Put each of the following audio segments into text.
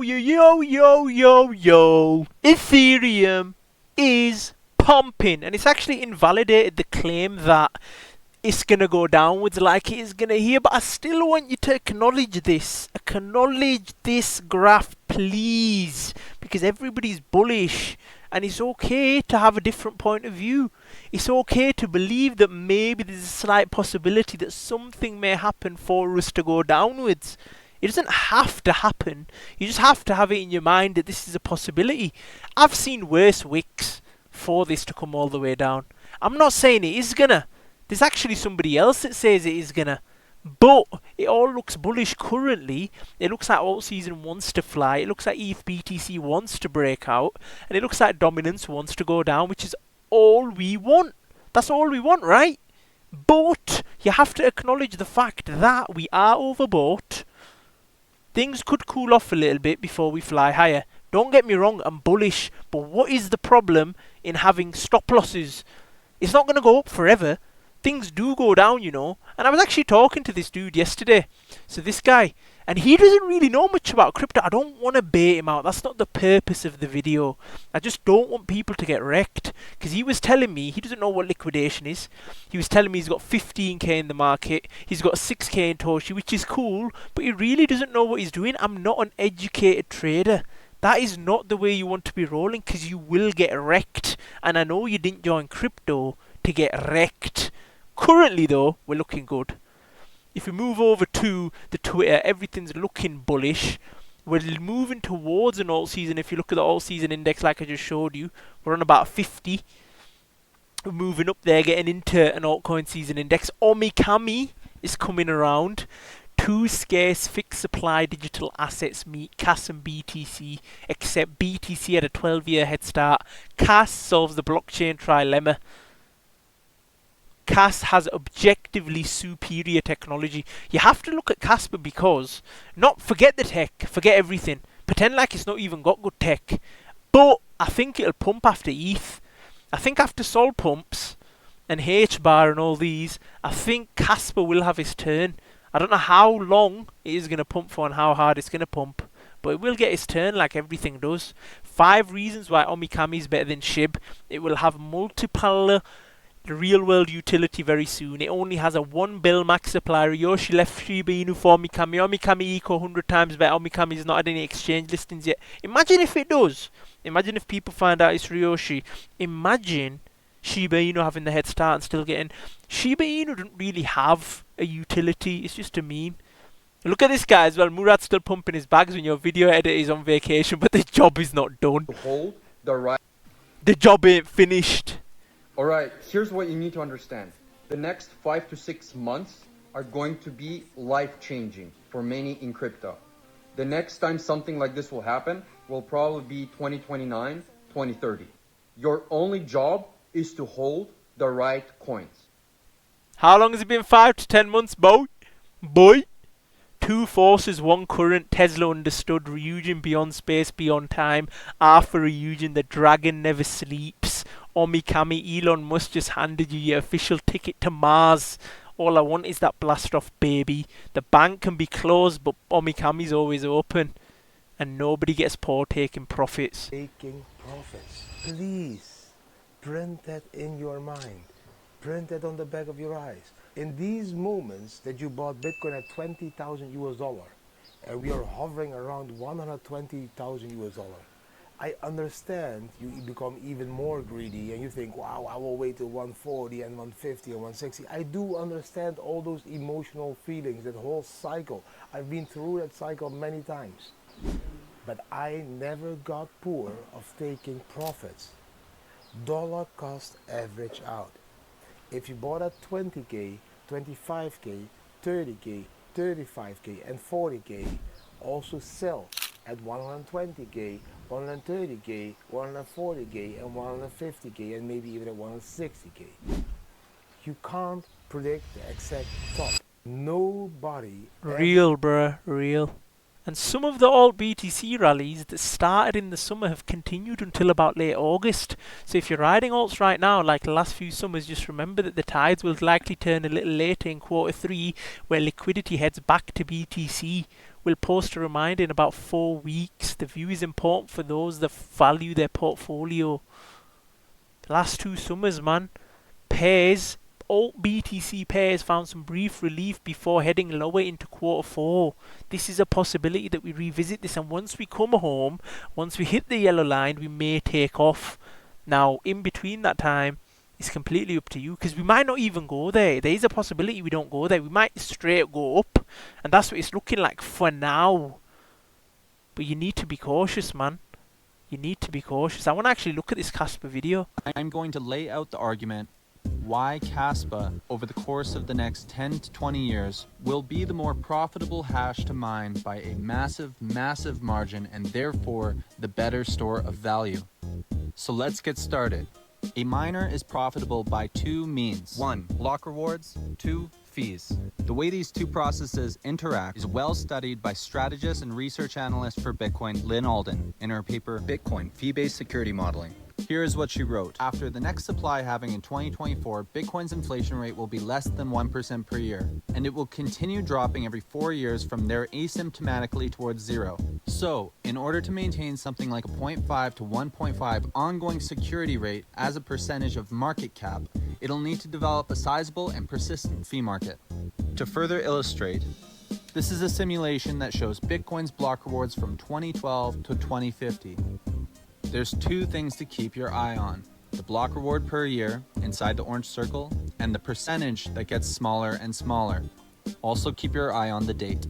Yo. Ethereum is pumping, and it's actually invalidated the claim that it's gonna go downwards like it is gonna here. But I still want you to acknowledge this. Acknowledge this graph, please, because everybody's bullish, and it's okay to have a different point of view. It's okay to believe that maybe there's a slight possibility that something may happen for us to go downwards. It doesn't have to happen. You just have to have it in your mind that this is a possibility. I've seen worse wicks for this to come all the way down. I'm not saying it is gonna. There's actually somebody else that says it is gonna. But it all looks bullish currently. It looks like alt season wants to fly. It looks like ETH BTC wants to break out. And it looks like dominance wants to go down, which is all we want. That's all we want, right? But you have to acknowledge the fact that we are overbought. Things could cool off a little bit before we fly higher. Don't get me wrong, I'm bullish, but what is the problem in having stop losses? It's not going to go up forever. Things do go down, you know. And I was actually talking to this dude yesterday. So this guy, and he doesn't really know much about crypto. I don't want to bait him out. That's not the purpose of the video. I just don't want people to get wrecked. Because he was telling me he doesn't know what liquidation is. He was telling me he's got 15k in the market. He's got 6k in Toshi, which is cool. But he really doesn't know what he's doing. I'm not an educated trader. That is not the way you want to be rolling, because you will get wrecked. And I know you didn't join crypto to get wrecked. Currently though, we're looking good. If we move over to the Twitter, everything's looking bullish. We're moving towards an alt season. If you look at the alt season index like I just showed you, we're on about 50. We're moving up there, getting into an altcoin season index. Omikami is coming around. Two scarce fixed supply digital assets meet CAS and BTC, except BTC had a 12-year head start. CAS solves the blockchain trilemma. CAS has objectively superior technology. You have to look at Kaspa because, not forget the tech, forget everything. Pretend like it's not even got good tech. But I think it'll pump after ETH. I think after Sol pumps and H-bar and all these, I think Kaspa will have his turn. I don't know how long it is going to pump for and how hard it's going to pump. But it will get its turn like everything does. 5 reasons why Omikami is better than SHIB. It will have multiple real world utility very soon. It only has a 1 bill max supply. Yoshi left Shiba Inu for Omikami. Omikami eco 100 times better. Omikami has not had any exchange listings yet. Imagine if it does. Imagine if people find out it's Ryoshi. Imagine Shiba Inu having the head start and still getting... Shiba Inu doesn't really have a utility. It's just a meme. Look at this guy as well. Murad's still pumping his bags when your video editor is on vacation, but the job is not done. Hold the right. The job ain't finished. Alright, here's what you need to understand. The next 5 to 6 months are going to be life-changing for many in crypto. The next time something like this will happen will probably be 2029, 2030. Your only job is to hold the right coins. How long has it been? 5 to 10 months, boy? Boy? 2 forces, 1 current. Tesla understood. Ryujin beyond space, beyond time. Arthur Ryujin, the dragon never sleeps. Omikami, Elon Musk just handed you your official ticket to Mars. All I want is that blast off, baby. The bank can be closed, but Omikami's always open. And nobody gets poor taking profits. Taking profits. Please, print that in your mind. Print that on the back of your eyes. In these moments that you bought Bitcoin at 20,000 US dollar, and we are hovering around 120,000 US dollar, I understand you become even more greedy and you think, wow, I will wait till 140 and 150 and 160. I do understand all those emotional feelings, that whole cycle. I've been through that cycle many times. But I never got poor of taking profits. Dollar cost average out. If you bought at 20k, 25k, 30k, 35k and 40k, also sell at 120k, 130k, 140k and 150k and maybe even at 160k. You can't predict the exact top. Nobody... Real, bruh, real. And some of the alt BTC rallies that started in the summer have continued until about late August. So if you're riding alts right now, like the last few summers, just remember that the tides will likely turn a little later in quarter 3, where liquidity heads back to BTC, We'll post a reminder in about 4 weeks. The view is important for those that value their portfolio. The last 2 summers, man, pairs, alt BTC pairs found some brief relief before heading lower into Q4. This is a possibility that we revisit this, and once we come home, once we hit the yellow line, we may take off. Now, in between that time, it's completely up to you, because we might not even go there. There is a possibility we don't go there. We might straight go up, and that's what it's looking like for now. But you need to be cautious, man. You need to be cautious. I want to actually look at this Kaspa video. I'm going to lay out the argument why Kaspa, over the course of the next 10 to 20 years, will be the more profitable hash to mine by a massive, massive margin, and therefore the better store of value. So let's get started. A miner is profitable by 2 means. 1. Block rewards. 2. Fees. The way these 2 processes interact is well studied by strategist and research analyst for Bitcoin, Lynn Alden, in her paper, Bitcoin, Fee-Based Security Modeling. Here is what she wrote. After the next supply halving in 2024, Bitcoin's inflation rate will be less than 1% per year, and it will continue dropping every 4 years from there asymptomatically towards 0. So, in order to maintain something like a 0.5 to 1.5 ongoing security rate as a percentage of market cap, it'll need to develop a sizable and persistent fee market. To further illustrate, this is a simulation that shows Bitcoin's block rewards from 2012 to 2050. There's 2 things to keep your eye on: the block reward per year inside the orange circle, and the percentage that gets smaller and smaller. Also keep your eye on the date.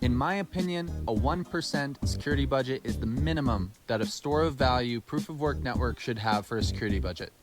In my opinion, a 1% security budget is the minimum that a store of value proof of work network should have for a security budget.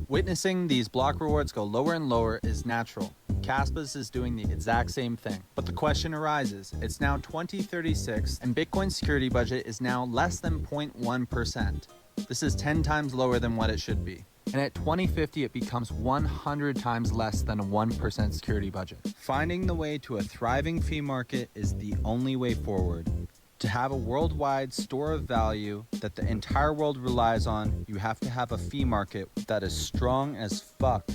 Witnessing these block rewards go lower and lower is natural. Kaspa's is doing the exact same thing. But the question arises, it's now 2036 and Bitcoin's security budget is now less than 0.1%. This is 10 times lower than what it should be. And at 2050, it becomes 100 times less than a 1% security budget. Finding the way to a thriving fee market is the only way forward. To have a worldwide store of value that the entire world relies on, you have to have a fee market that is strong as fuck.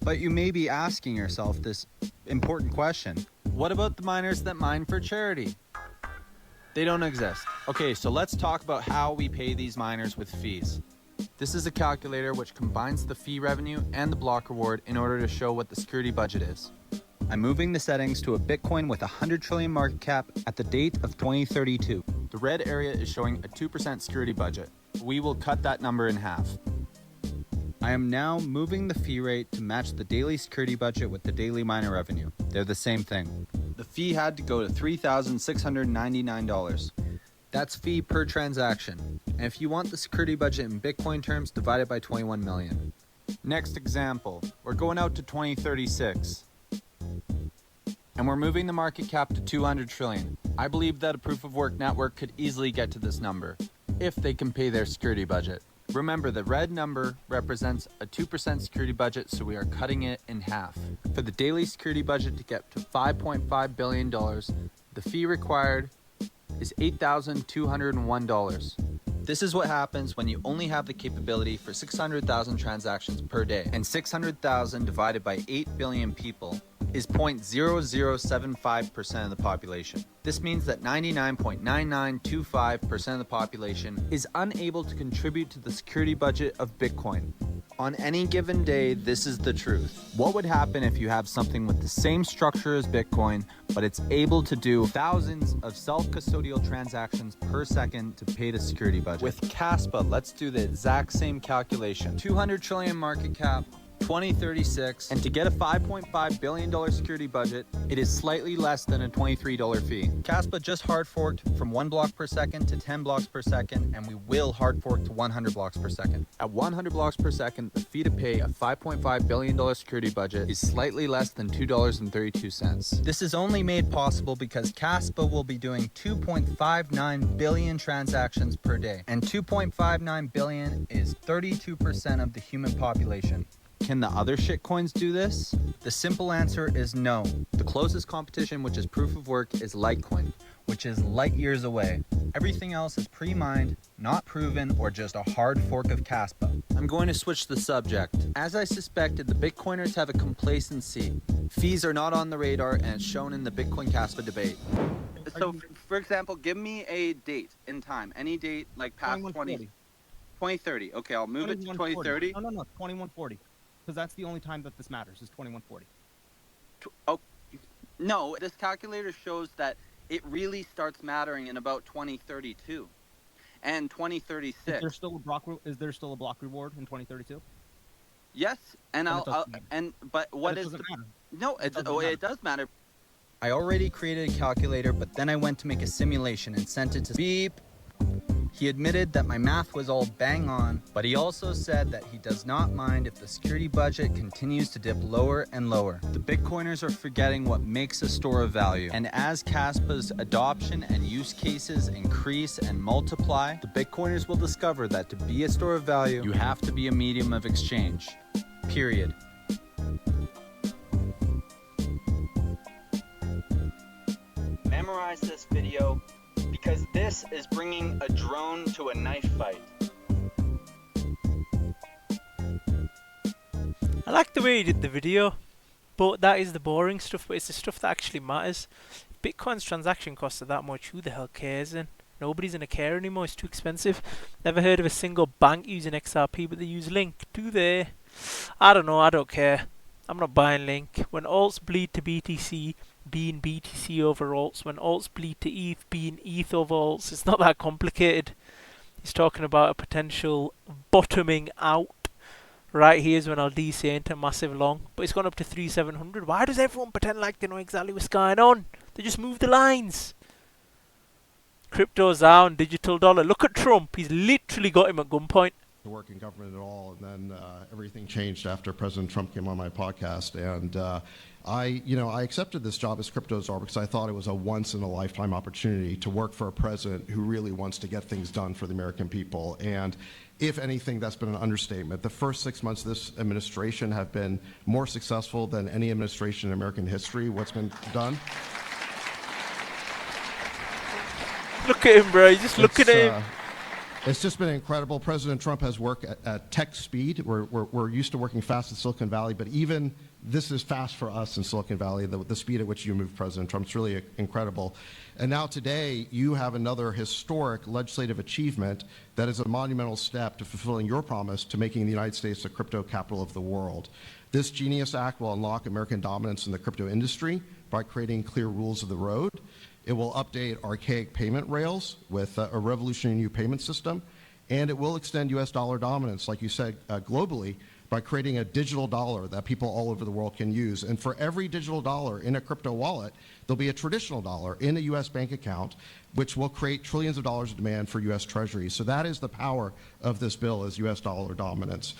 But you may be asking yourself this important question. What about the miners that mine for charity? They don't exist. Okay, so let's talk about how we pay these miners with fees. This is a calculator which combines the fee revenue and the block reward in order to show what the security budget is. I'm moving the settings to a Bitcoin with 100 trillion market cap at the date of 2032. The red area is showing a 2% security budget. We will cut that number in half. I am now moving the fee rate to match the daily security budget with the daily miner revenue. They're the same thing. The fee had to go to $3,699. That's fee per transaction. And if you want the security budget in Bitcoin terms, divide it by 21 million. Next example, we're going out to 2036. And we're moving the market cap to 200 trillion. I believe that a proof of work network could easily get to this number, if they can pay their security budget. Remember, the red number represents a 2% security budget, so we are cutting it in half. For the daily security budget to get to $5.5 billion, the fee required is $8,201. This is what happens when you only have the capability for 600,000 transactions per day, and 600,000 divided by 8 billion people is 0.0075% of the population. This means that 99.9925% of the population is unable to contribute to the security budget of Bitcoin. On any given day, this is the truth. What would happen if you have something with the same structure as Bitcoin, but it's able to do thousands of self-custodial transactions per second to pay the security budget? With Kaspa, let's do the exact same calculation. 200 trillion market cap, 2036, and to get a $5.5 billion security budget, it is slightly less than a $23 fee. Kaspa just hard forked from 1 block per second to 10 blocks per second, and we will hard fork to 100 blocks per second. At 100 blocks per second, the fee to pay a $5.5 billion security budget is slightly less than $2.32. This is only made possible because Kaspa will be doing 2.59 billion transactions per day, and 2.59 billion is 32% of the human population. Can the other shitcoins do this? The simple answer is no. The closest competition, which is proof of work, is Litecoin, which is light years away. Everything else is pre-mined, not proven, or just a hard fork of Kaspa. I'm going to switch the subject. As I suspected, the Bitcoiners have a complacency. Fees are not on the radar, and it's shown in the Bitcoin Kaspa debate. so for example, give me a date in time. Any date like past 2030. Okay, I'll move it to 2030. No, 2140. Because that's the only time that this matters, is 2140. Oh, no, this calculator shows that it really starts mattering in about 2032 and 2036. Is there still a block reward in 2032? Yes, and but what is doesn't matter. No, it does matter. I already created a calculator, but then I went to make a simulation and sent it to Beep. He admitted that my math was all bang on, but he also said that he does not mind if the security budget continues to dip lower and lower. The Bitcoiners are forgetting what makes a store of value, and as Kaspa's adoption and use cases increase and multiply, the Bitcoiners will discover that to be a store of value, you have to be a medium of exchange. Period. Memorize this video, because this is bringing a drone to a knife fight. I like the way he did the video, but that is the boring stuff, but it's the stuff that actually matters. If Bitcoin's transaction costs are that much, who the hell cares then? Nobody's gonna care anymore, it's too expensive. Never heard of a single bank using XRP, but they use Link, do they? I don't know, I don't care. I'm not buying Link. When alts bleed to BTC, being BTC over alts. When alts bleed to ETH, being ETH over alts. It's not that complicated. He's talking about a potential bottoming out. Right here's when I'll DC into massive long. But it's gone up to 3,700. Why does everyone pretend like they know exactly what's going on? They just move the lines. Crypto's down, digital dollar. Look at Trump. He's literally got him at gunpoint. To work in government at all, and then everything changed after President Trump came on my podcast, and I accepted this job as crypto czar because I thought it was a once-in-a-lifetime opportunity to work for a president who really wants to get things done for the American people. And if anything, that's been an understatement. The first 6 months of this administration have been more successful than any administration in American history. What's been done? Look at him, bro. You just look at him. It's just been incredible. President Trump has worked at tech speed. We're used to working fast in Silicon Valley, but even this is fast for us in Silicon Valley, the speed at which you move President Trump. It's really incredible. And now today, you have another historic legislative achievement that is a monumental step to fulfilling your promise to making the United States the crypto capital of the world. This Genius Act will unlock American dominance in the crypto industry by creating clear rules of the road. It will update archaic payment rails with a revolutionary new payment system, and it will extend U.S. dollar dominance, like you said, globally, by creating a digital dollar that people all over the world can use. And for every digital dollar in a crypto wallet, there'll be a traditional dollar in a U.S. bank account, which will create trillions of dollars of demand for U.S. Treasuries. So that is the power of this bill, is U.S. dollar dominance.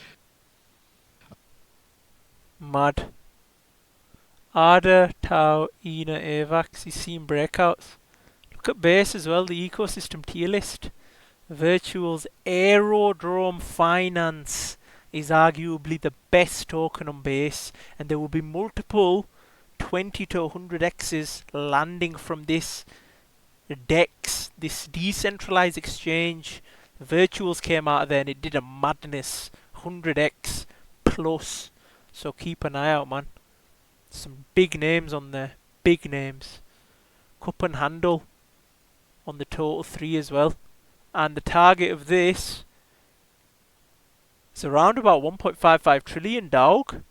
Mad. Ada, Tau, Ina, AVAX, he's seen breakouts. Look at Base as well, the ecosystem tier list. Virtual's Aerodrome Finance is arguably the best token on Base, and there will be multiple 20 to 100x's landing from this DEX, this decentralized exchange. Virtuals came out of there and it did a madness, 100x plus. So keep an eye out, man. Some big names on there, big names. Cup and handle on the total 3 as well. And the target of this is around about 1.55 trillion, dog.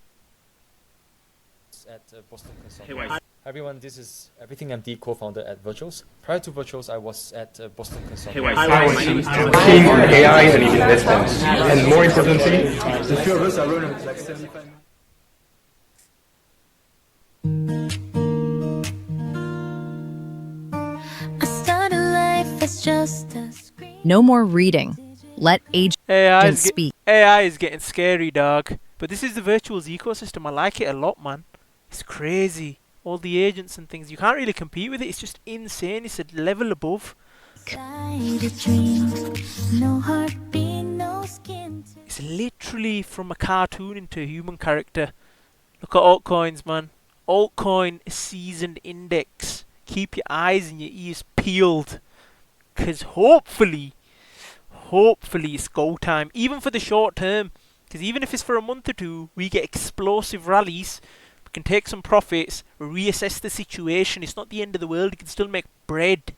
At Boston Consulting. Hey, everyone, this is Everything MD, co-founder at Virtuals. Prior to Virtuals, I was at Boston Consulting. Hey, I was keen on AI and investments. And more importantly, the few of us are running like 75. No more reading. Let agents speak. AI is getting scary, dog. But this is the Virtuals ecosystem. I like it a lot, man. It's crazy. All the agents and things. You can't really compete with it. It's just insane. It's a level above. It's literally from a cartoon into a human character. Look at altcoins, man. Altcoin seasoned index. Keep your eyes and your ears peeled. Because hopefully it's go time. Even for the short term. Because even if it's for a month or two, we get explosive rallies. can take some profits, reassess the situation. It's not the end of the world. You can still make bread.